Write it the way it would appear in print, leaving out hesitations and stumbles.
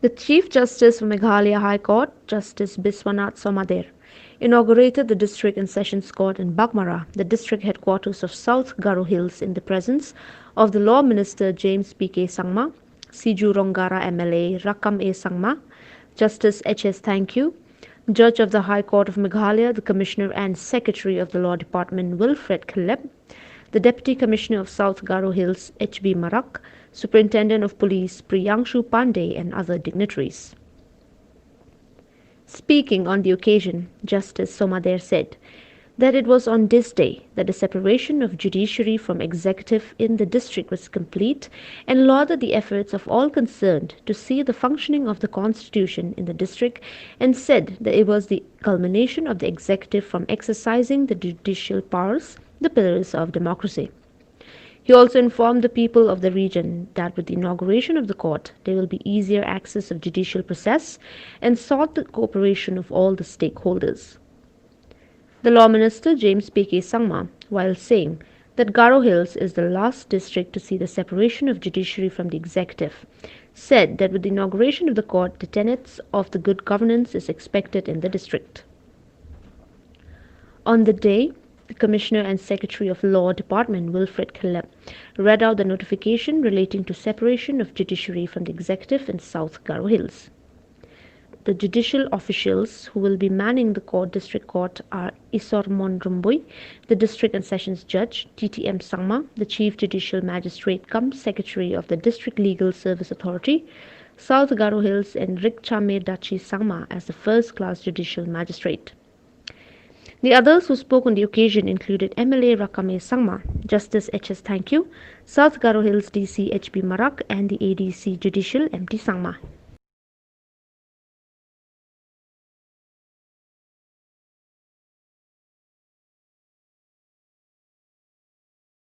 The Chief Justice of Meghalaya High Court, Justice Biswanath Somadder, inaugurated the District and Sessions Court in Baghmara, the district headquarters of South Garo Hills, in the presence of the Law Minister James P.K. Sangma, Siju Rongara MLA Rakam A. Sangma, Justice H.S. Thank You, Judge of the High Court of Meghalaya, the Commissioner and Secretary of the Law Department Wilfred Khaleb, the Deputy Commissioner of South Garo Hills H.B. Marak, Superintendent of Police Priyangshu Pandey, and other dignitaries. Speaking on the occasion, Justice Somadder said that it was on this day that the separation of judiciary from executive in the district was complete, and lauded the efforts of all concerned to see the functioning of the constitution in the district, and said that it was the culmination of the executive from exercising the judicial powers, the pillars of democracy. He also informed the people of the region that with the inauguration of the court, there will be easier access of judicial process, and sought the cooperation of all the stakeholders. The Law Minister James P.K. Sangma, while saying that Garo Hills is the last district to see the separation of judiciary from the executive, said that with the inauguration of the court, the tenets of the good governance is expected in the district. On the day, the Commissioner and Secretary of Law Department Wilfred Khaleb read out the notification relating to separation of judiciary from the executive in South Garo Hills. The judicial officials who will be manning the district court are Isor Monrumbui, the District and Sessions Judge, TTM Sangma, the Chief Judicial Magistrate cum Secretary of the District Legal Service Authority, South Garo Hills, and Rikchame Dachi Sangma as the first-class judicial magistrate. The others who spoke on the occasion included MLA Rakame Sangma, Justice H.S. Thank You, South Garo Hills DC H.B. Marak, and the ADC Judicial MT Sangma.